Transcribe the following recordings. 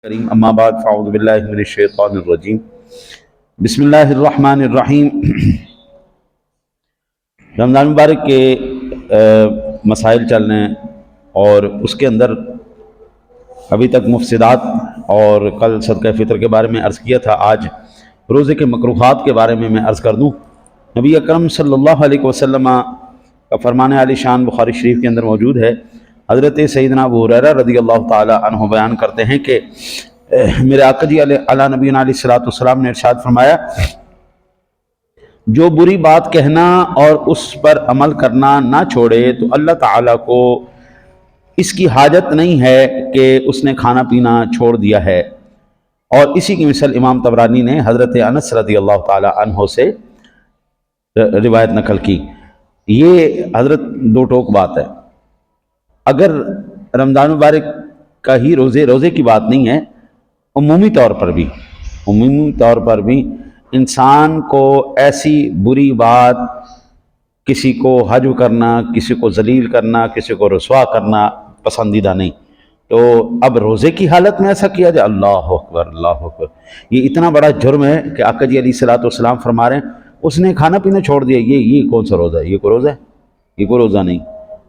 کریم اما بعد فاعوذ باللہ من الشیطان الرجیم بسم اللہ الرحمن الرحیم۔ رمضان مبارک کے مسائل چل رہے ہیں اور اس کے اندر ابھی تک مفسدات اور کل صدقہ فطر کے بارے میں عرض کیا تھا۔ آج روزے کے مکروہات کے بارے میں عرض کر دوں۔ نبی اکرم صلی اللہ علیہ وسلم کا فرمان عالی شان بخاری شریف کے اندر موجود ہے۔ حضرت سیدنا ابو ہریرہ رضی اللہ تعالی عنہ بیان کرتے ہیں کہ میرے آقا جی علی نبینا علیہ الصلوۃ والسلام نے ارشاد فرمایا، جو بری بات کہنا اور اس پر عمل کرنا نہ چھوڑے تو اللہ تعالیٰ کو اس کی حاجت نہیں ہے کہ اس نے کھانا پینا چھوڑ دیا ہے۔ اور اسی کی مثال امام طبرانی نے حضرت انس رضی اللہ تعالی عنہ سے روایت نقل کی۔ یہ حضرت دو ٹوک بات ہے۔ اگر رمضان مبارک کا ہی روزے کی بات نہیں ہے، عمومی طور پر بھی انسان کو ایسی بری بات، کسی کو حجو کرنا، کسی کو ذلیل کرنا، کسی کو رسوا کرنا پسندیدہ نہیں۔ تو اب روزے کی حالت میں ایسا کیا جائے، اللہ اکبر اللہ اکبر، یہ اتنا بڑا جرم ہے کہ آقا جی علیہ الصلوۃ والسلام فرما رہے ہیں اس نے کھانا پینا چھوڑ دیا۔ یہ کون سا روزہ ہے؟ یہ کوئی روزہ نہیں،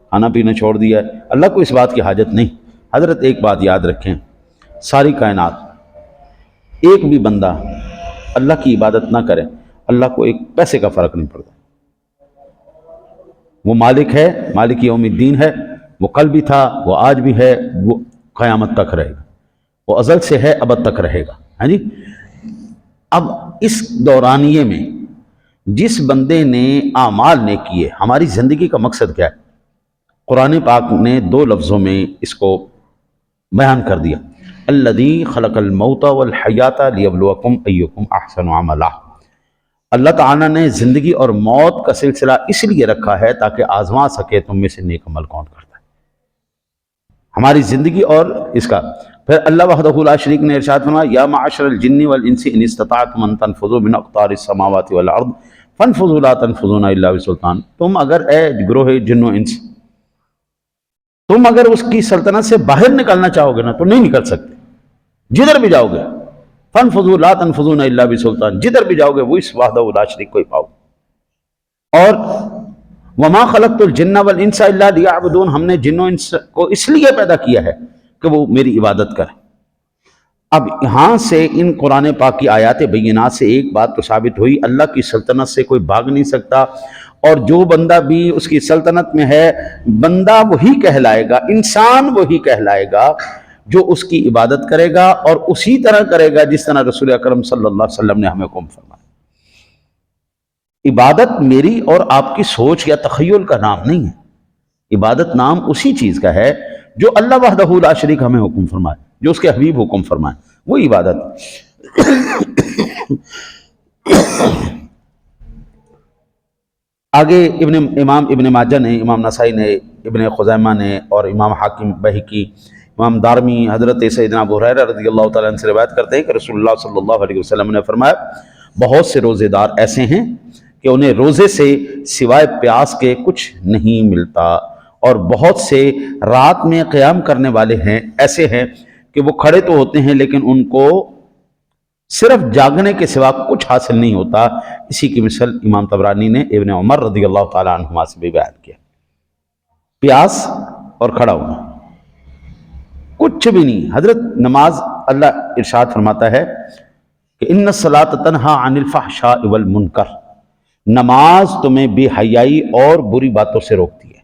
کھانا پینا چھوڑ دیا ہے۔ اللہ کو اس بات کی حاجت نہیں۔ حضرت ایک بات یاد رکھیں، ساری کائنات ایک بھی بندہ اللہ کی عبادت نہ کرے، اللہ کو ایک پیسے کا فرق نہیں پڑتا۔ وہ مالک ہے، مالک یوم الدین ہے، وہ کل بھی تھا، وہ آج بھی ہے، وہ قیامت تک رہے گا، وہ ازل سے ہے، ابد تک رہے گا۔ ہاں جی، اب اس دورانیے میں جس بندے نے اعمال نے کیے، ہماری زندگی کا مقصد کیا ہے؟ قرآن پاک نے دو لفظوں میں اس کو بیان کر دیا، الذی خلق الموت والحیات لیبلوکم ایکم احسن عملا۔ اللہ تعالیٰ نے زندگی اور موت کا سلسلہ اس لیے رکھا ہے تاکہ آزما سکے تم میں سے نیک عمل کون کرتا ہے، ہماری زندگی اور اس کا۔ پھر اللہ وحدہ لا شریک نے ارشاد فرمایا، یا معشر الجن والانس ان استطعتم ان تنفذوا من اقطار السماوات والارض فانفذوا لا تنفذون الا بسلطان۔ تم اگر اے گروہ جن و انس، تم اگر اس کی سلطنت سے باہر نکلنا چاہو گے نا تو نہیں نکل سکتے، جدھر بھی جاؤ گے، فانفذوا لا تنفذون الا بسلطان، جدھر بھی جاؤ گے وہ اس وحدہ لا شریک کو ہی پاؤ۔ اور وما خلقت الجن والانس الا لیعبدون، ہم نے جن و انس کو اس لیے پیدا کیا ہے کہ وہ میری عبادت کریں۔ اب یہاں سے ان قرآن پاک کی آیات بینات سے ایک بات تو ثابت ہوئی، اللہ کی سلطنت سے کوئی بھاگ نہیں سکتا، اور جو بندہ بھی اس کی سلطنت میں ہے، بندہ وہی کہلائے گا، انسان وہی کہلائے گا جو اس کی عبادت کرے گا اور اسی طرح کرے گا جس طرح رسول اکرم صلی اللہ علیہ وسلم نے ہمیں حکم فرمایا۔ عبادت میری اور آپ کی سوچ یا تخیل کا نام نہیں ہے، عبادت نام اسی چیز کا ہے جو اللہ وحدہ لا شریک ہمیں حکم فرمائے، جو اس کے حبیب حکم فرمائے، وہ عبادت۔ آگے امام ابن ماجہ نے، امام نسائی نے، ابن خزیمہ نے اور امام حاکم بہقی، امام دارمی حضرت سیدنا ابو ہریرہ رضی اللہ تعالیٰ عنہ سے روایت کرتے ہیں کہ رسول اللہ صلی اللہ علیہ وسلم نے فرمایا، بہت سے روزے دار ایسے ہیں کہ انہیں روزے سے سوائے پیاس کے کچھ نہیں ملتا، اور بہت سے رات میں قیام کرنے والے ہیں ایسے ہیں کہ وہ کھڑے تو ہوتے ہیں لیکن ان کو صرف جاگنے کے سوا کچھ حاصل نہیں ہوتا۔ اسی کی مثال امام طبرانی نے ابن عمر رضی اللہ تعالیٰ عنہما سے بھی بیان کیا۔ پیاس اور کھڑا ہونا، کچھ بھی نہیں۔ حضرت نماز، اللہ ارشاد فرماتا ہے کہ ان الصلاۃ تنہی عن الفحشاء والمنکر، نماز تمہیں بے حیائی اور بری باتوں سے روکتی ہے۔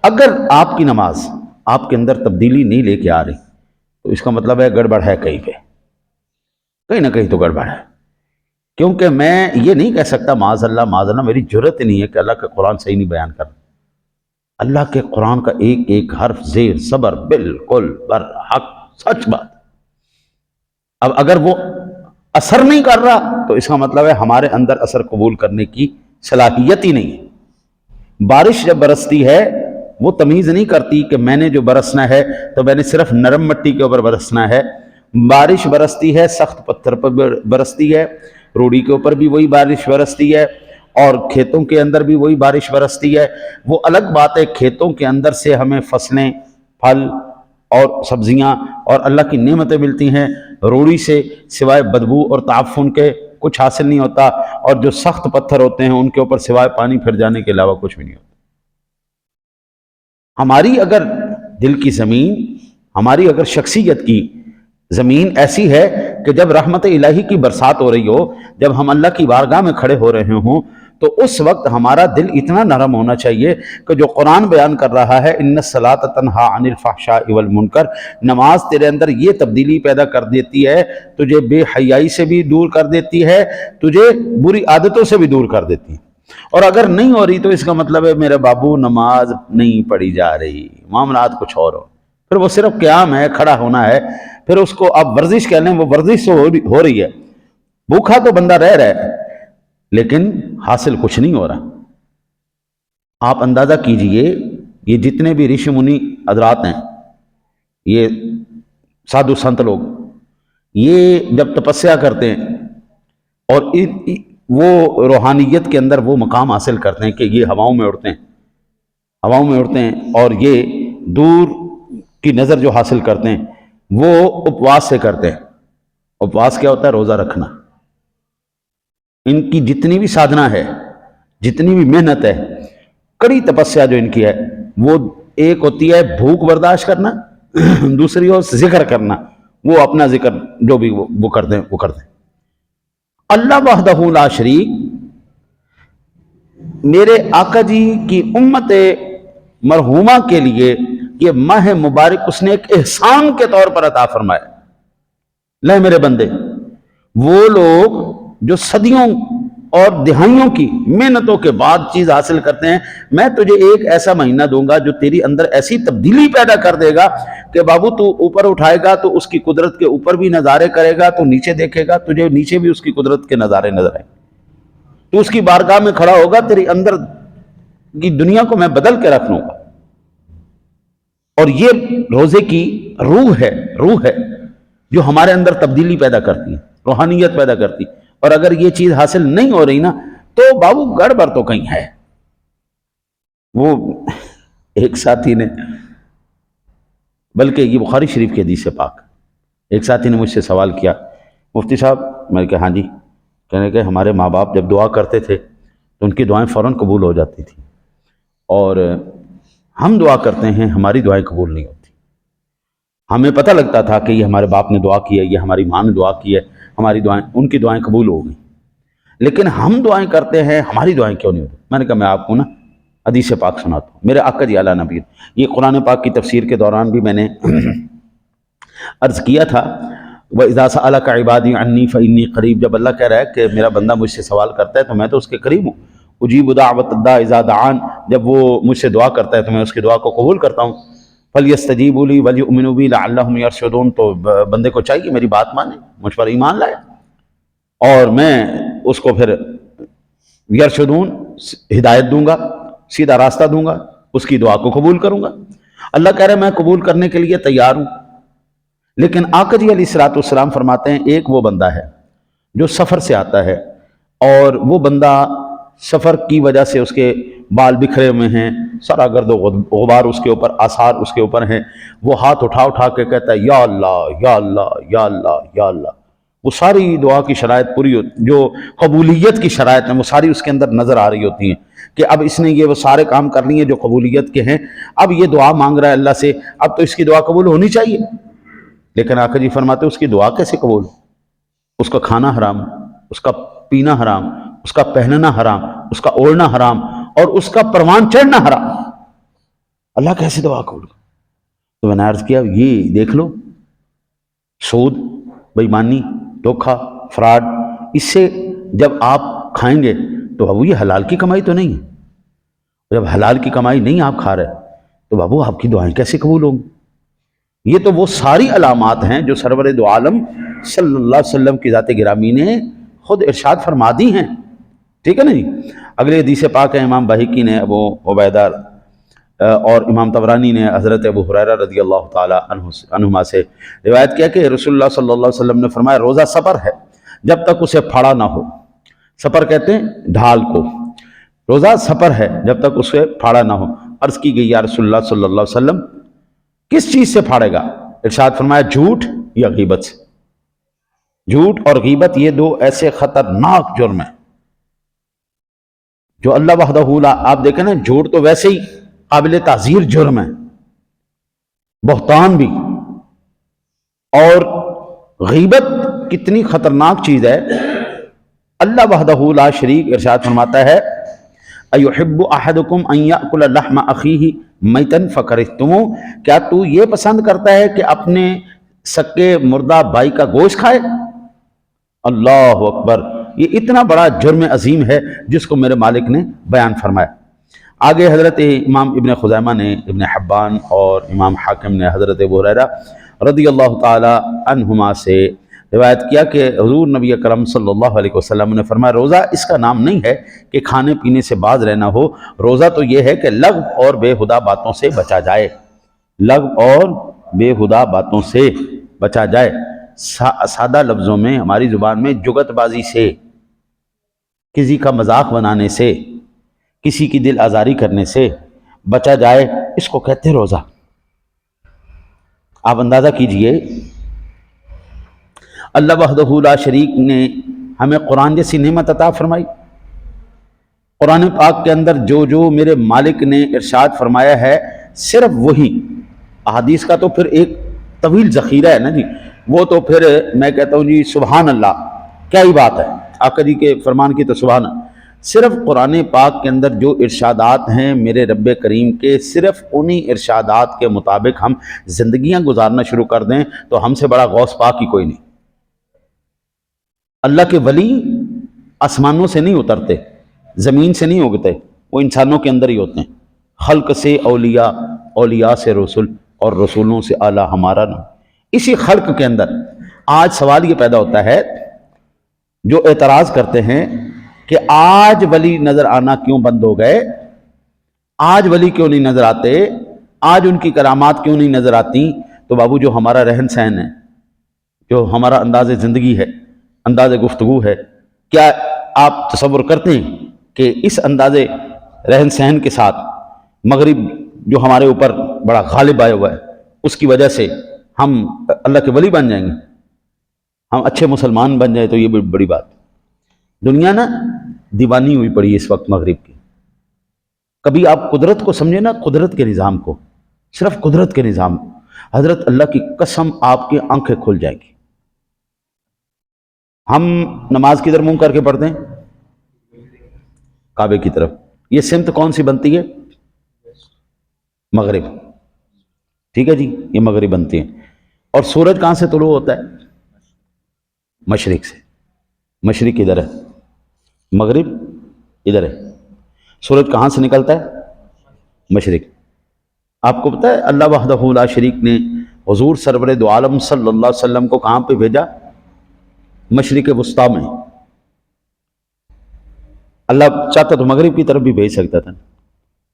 اگر آپ کی نماز آپ کے اندر تبدیلی نہیں لے کے آ رہی تو اس کا مطلب ہے گڑبڑ ہے، کہیں نہ کہیں تو گڑبڑ ہے۔ کیونکہ میں یہ نہیں کہہ سکتا معاذ اللہ، میری جرت نہیں ہے کہ اللہ کا قرآن صحیح نہیں بیان کرنا۔ اللہ کے قرآن کا ایک ایک حرف زیر صبر بالکل برحق سچ بات۔ اب اگر وہ اثر نہیں کر رہا تو اس کا مطلب ہے ہمارے اندر اثر قبول کرنے کی صلاحیت ہی نہیں ہے۔ بارش جب برستی ہے وہ تمیز نہیں کرتی کہ میں نے جو برسنا ہے تو میں نے صرف نرم مٹی کے اوپر برسنا ہے۔ بارش برستی ہے سخت پتھر پر برستی ہے، روڑی کے اوپر بھی وہی بارش برستی ہے، اور کھیتوں کے اندر بھی وہی بارش برستی ہے۔ وہ الگ بات ہے کھیتوں کے اندر سے ہمیں فصلیں، پھل اور سبزیاں اور اللہ کی نعمتیں ملتی ہیں، روڑی سے سوائے بدبو اور تعفن کے کچھ حاصل نہیں ہوتا، اور جو سخت پتھر ہوتے ہیں ان کے اوپر سوائے پانی پھر جانے کے علاوہ کچھ بھی نہیں ہوتا۔ ہماری اگر دل کی زمین، ہماری اگر شخصیت کی زمین ایسی ہے کہ جب رحمت الہی کی برسات ہو رہی ہو، جب ہم اللہ کی بارگاہ میں کھڑے ہو رہے ہوں، تو اس وقت ہمارا دل اتنا نرم ہونا چاہیے کہ جو قرآن بیان کر رہا ہے ان الصلاۃ تنہا عن الفحشاء والمنکر، نماز تیرے اندر یہ تبدیلی پیدا کر دیتی ہے، تجھے بے حیائی سے بھی دور کر دیتی ہے، تجھے بری عادتوں سے بھی دور کر دیتی ہے۔ اور اگر نہیں ہو رہی تو اس کا مطلب ہے میرے بابو نماز نہیں پڑھی جا رہی، معاملات کچھ اور ہو، پھر وہ صرف قیام ہے، کھڑا ہونا ہے، پھر اس کو آپ ورزش کہہ لیں، وہ ورزش تو ہو رہی ہے، بھوکھا تو بندہ رہ رہا ہے لیکن حاصل کچھ نہیں ہو رہا۔ آپ اندازہ کیجئے یہ جتنے بھی رشی منی حضرات ہیں، یہ سادھو سنت لوگ، یہ جب تپسیا کرتے ہیں اور وہ روحانیت کے اندر وہ مقام حاصل کرتے ہیں کہ یہ ہواؤں میں اڑتے ہیں اور یہ دور کی نظر جو حاصل کرتے ہیں وہ اپواس سے کرتے ہیں۔ اپواس کیا ہوتا ہے؟ روزہ رکھنا۔ ان کی جتنی بھی سادھنا ہے، جتنی بھی محنت ہے، کڑی تپسیا جو ان کی ہے، وہ ایک ہوتی ہے بھوک برداشت کرنا، دوسری ہو ذکر کرنا، وہ اپنا ذکر جو بھی وہ کرتے ہیں۔ اللہ وحدہ لا شریک میرے آقا جی کی امت مرحومہ کے لیے یہ ماہ مبارک اس نے ایک احسان کے طور پر عطا فرمایا۔ لے میرے بندے، وہ لوگ جو صدیوں اور دہائیوں کی محنتوں کے بعد چیز حاصل کرتے ہیں، میں تجھے ایک ایسا مہینہ دوں گا جو تیری اندر ایسی تبدیلی پیدا کر دے گا کہ بابو تو اوپر اٹھائے گا تو اس کی قدرت کے اوپر بھی نظارے کرے گا، تو نیچے دیکھے گا تجھے نیچے بھی اس کی قدرت کے نظارے نظر آئیں، تو اس کی بارگاہ میں کھڑا ہوگا، تیری اندر کی دنیا کو میں بدل کے رکھ لوں گا۔ اور یہ روزے کی روح ہے جو ہمارے اندر تبدیلی پیدا کرتی ہے، روحانیت پیدا کرتی ہے۔ اور اگر یہ چیز حاصل نہیں ہو رہی نا تو بابو گڑبڑ تو کہیں ہے۔ وہ ایک ساتھی نے، بلکہ یہ بخاری شریف کی حدیث پاک، ایک ساتھی نے مجھ سے سوال کیا، مفتی صاحب، میں نے کہا ہاں جی، کہنے کہ ہمارے ماں باپ جب دعا کرتے تھے تو ان کی دعائیں فوراً قبول ہو جاتی تھیں، اور ہم دعا کرتے ہیں ہماری دعائیں قبول نہیں ہوتی۔ ہمیں پتہ لگتا تھا کہ یہ ہمارے باپ نے دعا کی ہے، یہ ہماری ماں نے دعا کی ہے، ہماری دعائیں، ان کی دعائیں قبول ہو گئیں، لیکن ہم دعائیں کرتے ہیں ہماری دعائیں کیوں نہیں ہوتی؟ میں نے کہا میں آپ کو نا حدیث پاک سناتا ہوں، میرے آقا جی اعلیٰ نبی، یہ قرآن پاک کی تفسیر کے دوران بھی میں نے عرض کیا تھا، وَإِذَا سَأَلَكَ عِبَادِي عَنِّي فَإِنِّي قَرِيبٌ، جب اللہ کہہ رہا ہے کہ میرا بندہ مجھ سے سوال کرتا ہے تو میں تو اس کے قریب ہوں، اجیب دعوت الداع اذا دعان، جب وہ مجھ سے دعا کرتا ہے تو میں اس کی دعا کو قبول کرتا ہوں۔ فَلْيَسْتَجِيبُوا لِي وَلْيُؤْمِنُوا بِي لَعَلَّهُمْ يَرْشُدُونَ، تو بندے کو چاہیے میری بات مانے، مجھ پر ایمان لائے، اور میں اس کو پھر یرشدون ہدایت دوں گا، سیدھا راستہ دوں گا، اس کی دعا کو قبول کروں گا۔ اللہ کہہ رہے ہیں میں قبول کرنے کے لیے تیار ہوں، لیکن آقا جی علیہ الصلوۃ والسلام فرماتے ہیں ایک وہ بندہ ہے جو سفر سے آتا ہے، اور وہ بندہ سفر کی وجہ سے اس کے بال بکھرے ہوئے ہیں، سارا گرد و غبار اس کے اوپر، آثار اس کے اوپر ہیں، وہ ہاتھ اٹھا کے کہتا ہے یا اللہ یا اللہ یا اللہ یا اللہ، وہ ساری دعا کی شرائط پوری ہوتی، جو قبولیت کی شرائط ہیں وہ ساری اس کے اندر نظر آ رہی ہوتی ہیں کہ اب اس نے یہ وہ سارے کام کر لیے جو قبولیت کے ہیں، اب یہ دعا مانگ رہا ہے اللہ سے، اب تو اس کی دعا قبول ہونی چاہیے۔ لیکن آقا جی فرماتے ہیں اس کی دعا کیسے قبول؟ اس کا کھانا حرام، اس کا پینا حرام، اس کا پہننا حرام، اس کا اوڑھنا حرام، اور اس کا پروان چڑھنا حرام، اللہ کیسے دعا قبول؟ تو میں نے عرض کیا یہ دیکھ لو، سود، بے ایمانی، دھوکہ، فراڈ، اس سے جب آپ کھائیں گے تو بابو یہ حلال کی کمائی تو نہیں ہے، جب حلال کی کمائی نہیں آپ کھا رہے تو بابو آپ کی دعائیں کیسے قبول ہوں گی؟ یہ تو وہ ساری علامات ہیں جو سرور دو عالم صلی اللہ علیہ وسلم کی ذات گرامی نے خود ارشاد فرما دی ہیں، ٹھیک ہے نا جی۔ اگلے حدیث پاک ہے، امام بہقی نے ابو عبیدہ اور امام طبرانی نے حضرت ابو ہریرہ رضی اللہ تعالی عنہما سے روایت کیا کہ رسول اللہ صلی اللہ علیہ وسلم نے فرمایا روزہ سپر ہے جب تک اسے پھاڑا نہ ہو، سپر کہتے ہیں ڈھال کو، روزہ سپر ہے جب تک اسے پھاڑا نہ ہو۔ عرض کی گئی یا رسول اللہ صلی اللہ علیہ وسلم کس چیز سے پھاڑے گا؟ ارشاد فرمایا جھوٹ یا غیبت سے۔ جھوٹ اور غیبت یہ دو ایسے خطرناک جرم ہیں جو اللہ وحدہ لا، آپ دیکھیں نا، جھوٹ تو ویسے ہی قابل تعزیر جرم ہے، بہتان بھی، اور غیبت کتنی خطرناک چیز ہے۔ اللہ وحدہ لا شریک ارشاد فرماتا ہے ایحب احدکم ان یاکل لحم اخیہ میتا فکرہتموہ، کیا تو یہ پسند کرتا ہے کہ اپنے سکے مردہ بھائی کا گوشت کھائے؟ اللہ اکبر، یہ اتنا بڑا جرم عظیم ہے جس کو میرے مالک نے بیان فرمایا۔ آگے حضرت امام ابن خزیمہ نے، ابن حبان اور امام حاکم نے حضرت ابو ہریرہ رضی اللہ تعالی عنہما سے روایت کیا کہ حضور نبی اکرم صلی اللہ علیہ وسلم نے فرمایا روزہ اس کا نام نہیں ہے کہ کھانے پینے سے باز رہنا ہو، روزہ تو یہ ہے کہ لغو اور بے ہدہ باتوں سے بچا جائے، لغو اور بے ہدہ باتوں سے بچا جائے۔ سادہ لفظوں میں ہماری زبان میں جگت بازی سے، کسی کا مذاق بنانے سے، کسی کی دل آزاری کرنے سے بچا جائے، اس کو کہتے ہیں روزہ۔ آپ اندازہ کیجئے اللہ وحدہ لا شریک نے ہمیں قرآن جیسی نعمت عطا فرمائی۔ قرآن پاک کے اندر جو جو میرے مالک نے ارشاد فرمایا ہے، صرف وہی، احادیث کا تو پھر ایک طویل ذخیرہ ہے نا جی، وہ تو پھر میں کہتا ہوں جی سبحان اللہ، کیا ہی بات ہے، آقا جی کے فرمان کی تو سبحان اللہ۔ صرف قرآن پاک کے اندر جو ارشادات ہیں میرے رب کریم کے، صرف انہی ارشادات کے مطابق ہم زندگیاں گزارنا شروع کر دیں تو ہم سے بڑا غوث پاک ہی کوئی نہیں۔ اللہ کے ولی آسمانوں سے نہیں اترتے، زمین سے نہیں اگتے، وہ انسانوں کے اندر ہی ہوتے ہیں۔ خلق سے اولیاء، اولیاء سے رسول، اور رسولوں سے اعلیٰ ہمارا نام۔ اسی خلق کے اندر آج سوال یہ پیدا ہوتا ہے، جو اعتراض کرتے ہیں کہ آج ولی نظر آنا کیوں بند ہو گئے، آج ولی کیوں نہیں نظر آتے، آج ان کی کرامات کیوں نہیں نظر آتی؟ تو بابو جو ہمارا رہن سہن ہے، جو ہمارا انداز زندگی ہے، انداز گفتگو ہے، کیا آپ تصور کرتے ہیں کہ اس انداز رہن سہن کے ساتھ مغرب جو ہمارے اوپر بڑا غالب آیا ہوا ہے، اس کی وجہ سے ہم اللہ کے ولی بن جائیں گے، ہم اچھے مسلمان بن جائیں؟ تو یہ بڑی بات۔ دنیا نا دیوانی ہوئی پڑی اس وقت مغرب کی۔ کبھی آپ قدرت کو سمجھے نا، قدرت کے نظام کو، صرف قدرت کے نظام کو، حضرت اللہ کی قسم آپ کی آنکھیں کھل جائیں گی۔ ہم نماز کدھر منہ کر کے پڑھتے ہیں؟ کعبے کی طرف۔ یہ سمت کون سی بنتی ہے؟ مغرب، ٹھیک ہے جی، یہ مغرب بنتی ہے۔ اور سورج کہاں سے طلوع ہوتا ہے؟ مشرق سے۔ مشرق ادھر ہے، مغرب ادھر ہے۔ سورج کہاں سے نکلتا ہے؟ مشرق۔ آپ کو پتہ ہے اللہ وحدہ لا شریک نے حضور سرور دو عالم صلی اللہ علیہ وسلم کو کہاں پہ بھیجا؟ مشرق وسطیٰ میں۔ اللہ چاہتا تو مغرب کی طرف بھی بھیج سکتا تھا،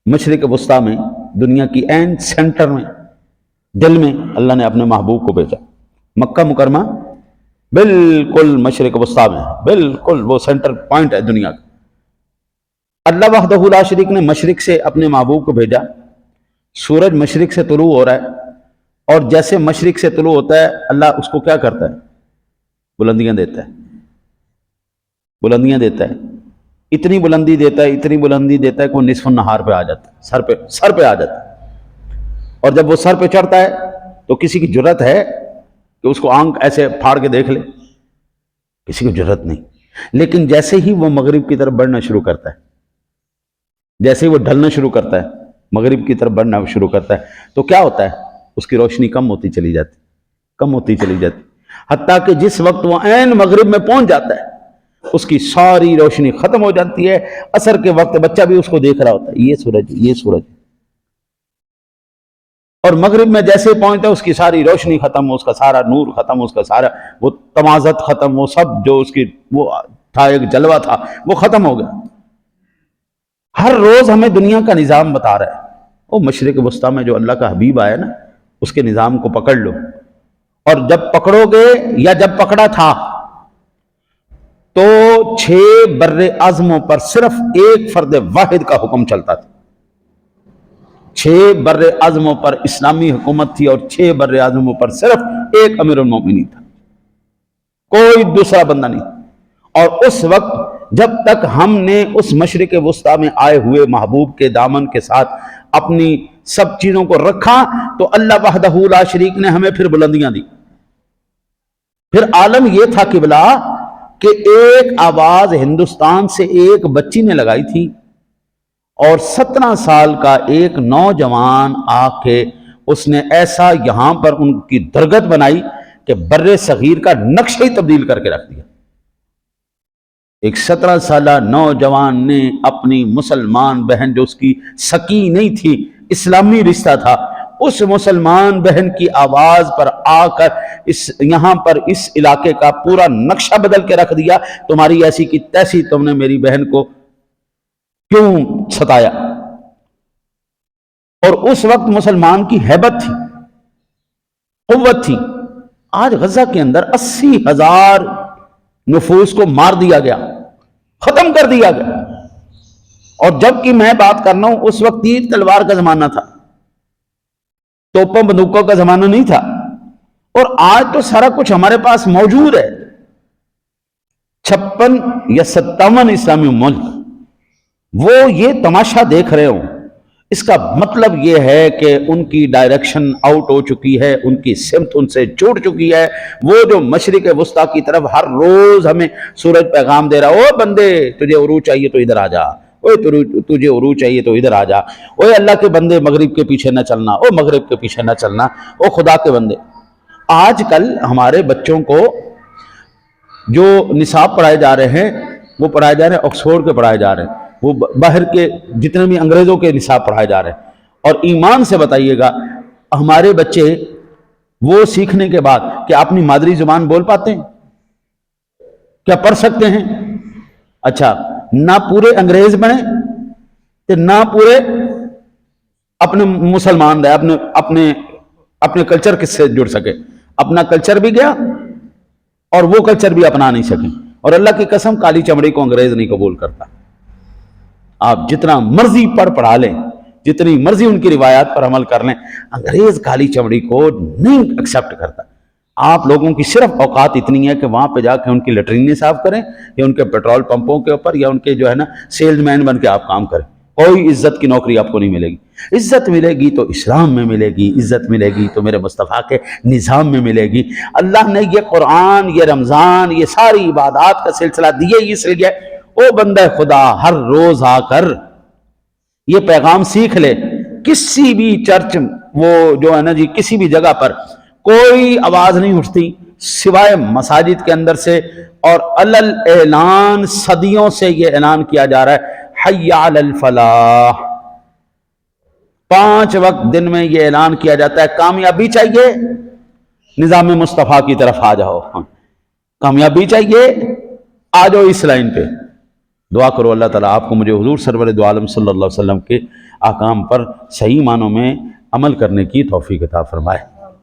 مشرق وسطیٰ میں، دنیا کی این سینٹر میں، دل میں اللہ نے اپنے محبوب کو بھیجا۔ مکہ مکرمہ بالکل مشرق وسطیٰ میں، بالکل وہ سینٹر پوائنٹ ہے دنیا کا۔ اللہ وحدہ لا شریک نے مشرق سے اپنے محبوب کو بھیجا۔ سورج مشرق سے طلوع ہو رہا ہے، اور جیسے مشرق سے طلوع ہوتا ہے اللہ اس کو کیا کرتا ہے؟ بلندیاں دیتا ہے، بلندیاں دیتا ہے، اتنی بلندی دیتا ہے، اتنی بلندی دیتا ہے کہ وہ نصف النہار پہ آ جاتا ہے، سر پہ آ جاتا ہے۔ اور جب وہ سر پہ چڑھتا ہے تو کسی کی جرت ہے کہ اس کو آنکھ ایسے پھاڑ کے دیکھ لے؟ کسی کو جرت نہیں۔ لیکن جیسے ہی وہ مغرب کی طرف بڑھنا شروع کرتا ہے، جیسے ہی وہ ڈھلنا شروع کرتا ہے، مغرب کی طرف بڑھنا شروع کرتا ہے، تو کیا ہوتا ہے؟ اس کی روشنی کم ہوتی چلی جاتی، کم ہوتی چلی جاتی، حتیٰ کہ جس وقت وہ عین مغرب میں پہنچ جاتا ہے اس کی ساری روشنی ختم ہو جاتی ہے۔ عصر کے وقت بچہ بھی اس کو دیکھ رہا ہوتا ہے، یہ سورج، یہ سورج۔ اور مغرب میں جیسے پہنچتا ہے اس کی ساری روشنی ختم، اس کا سارا نور ختم، اس کا سارا وہ تمازت ختم، وہ سب جو اس کی وہ تھا ایک جلوہ تھا وہ ختم ہو گیا۔ ہر روز ہمیں دنیا کا نظام بتا رہا ہے۔ وہ مشرق وسطیٰ میں جو اللہ کا حبیب آیا نا، اس کے نظام کو پکڑ لو، اور جب پکڑو گے یا جب پکڑا تھا تو 6 بر اعظموں پر صرف ایک فرد واحد کا حکم چلتا تھا، 6 بر اعظموں پر اسلامی حکومت تھی اور 6 بر اعظموں پر صرف ایک امیر المومنین تھا، کوئی دوسرا بندہ نہیں۔ اور اس وقت جب تک ہم نے اس مشرق وسطیٰ میں آئے ہوئے محبوب کے دامن کے ساتھ اپنی سب چیزوں کو رکھا تو اللہ وحدہ لا شریک نے ہمیں پھر بلندیاں دی۔ پھر عالم یہ تھا قبلہ کہ ایک آواز ہندوستان سے ایک بچی نے لگائی تھی اور 17 سال کا ایک نوجوان آ کے اس نے ایسا یہاں پر ان کی درگت بنائی کہ بر صغیر کا نقشہ ہی تبدیل کر کے رکھ دیا۔ ایک 17 سالہ نوجوان نے اپنی مسلمان بہن جو اس کی سکی نہیں تھی، اسلامی رشتہ تھا، اس مسلمان بہن کی آواز پر آ کر یہاں پر اس علاقے کا پورا نقشہ بدل کے رکھ دیا۔ تمہاری ایسی کی تیسی تم نے میری بہن کو کیوں ستایا؟ اور اس وقت مسلمان کی ہیبت تھی، قوت تھی۔ آج غزہ کے اندر 80,000 نفوس کو مار دیا گیا، ختم کر دیا گیا، اور جب کہ میں بات کرنا ہوں اس وقت تیر تلوار کا زمانہ تھا، توپوں بندوقوں کا زمانہ نہیں تھا۔ اور آج تو سارا کچھ ہمارے پاس موجود ہے۔ 56 یا 57 اسلامی ملک وہ یہ تماشا دیکھ رہے ہوں، اس کا مطلب یہ ہے کہ ان کی ڈائریکشن آؤٹ ہو چکی ہے، ان کی سمت ان سے چھوٹ چکی ہے۔ وہ جو مشرق وسطیٰ کی طرف ہر روز ہمیں سورج پیغام دے رہا، او بندے تجھے عروج چاہیے تو ادھر آ جا، اوے تجھے عروج چاہیے تو ادھر آ جا، اوے اللہ کے بندے مغرب کے پیچھے نہ چلنا، او مغرب کے پیچھے نہ چلنا، او خدا کے بندے۔ آج کل ہمارے بچوں کو جو نصاب پڑھائے جا رہے ہیں وہ پڑھائے جا رہے ہیں آکسفورڈ کے پڑھائے جا رہے ہیں، وہ باہر کے جتنے بھی انگریزوں کے نصاب پڑھائے جا رہے ہیں۔ اور ایمان سے بتائیے گا ہمارے بچے وہ سیکھنے کے بعد کیا اپنی مادری زبان بول پاتے ہیں؟ کیا پڑھ سکتے ہیں؟ اچھا، نہ پورے انگریز بنے کہ نہ پورے اپنے مسلمان رہے، اپنے کلچر کس سے جڑ سکے۔ اپنا کلچر بھی گیا اور وہ کلچر بھی اپنا نہیں سکے۔ اور اللہ کی قسم کالی چمڑی کو انگریز نہیں قبول کرتا۔ آپ جتنا مرضی پڑھا لیں، جتنی مرضی ان کی روایات پر عمل کر لیں، انگریز کالی چمڑی کو نہیں ایکسیپٹ کرتا۔ آپ لوگوں کی صرف اوقات اتنی ہے کہ وہاں پہ جا کے ان کی لیٹرینیں صاف کریں یا ان کے پیٹرول پمپوں کے اوپر یا ان کے جو ہے نا سیلز مین بن کے آپ کام کریں۔ کوئی عزت کی نوکری آپ کو نہیں ملے گی۔ عزت ملے گی تو اسلام میں ملے گی، عزت ملے گی تو میرے مصطفیٰ کے نظام میں ملے گی۔ اللہ نے یہ قرآن، یہ رمضان، یہ ساری عبادات کا سلسلہ دیے اس لیے او بندہ خدا ہر روز آ کر یہ پیغام سیکھ لے۔ کسی بھی چرچ وہ جو ہے نا جی کسی بھی جگہ پر کوئی آواز نہیں اٹھتی سوائے مساجد کے اندر سے، اور علل اعلان صدیوں سے یہ اعلان کیا جا رہا ہے حی علی الفلاح۔ 5 وقت دن میں یہ اعلان کیا جاتا ہے، کامیابی چاہیے نظام مصطفیٰ کی طرف آ جاؤ، کامیابی چاہیے آ جاؤ اس لائن پہ۔ دعا کرو اللہ تعالیٰ آپ کو مجھے حضور سرور دو عالم صلی اللہ علیہ وسلم کے احکام پر صحیح معنوں میں عمل کرنے کی توفیق عطا فرمائے۔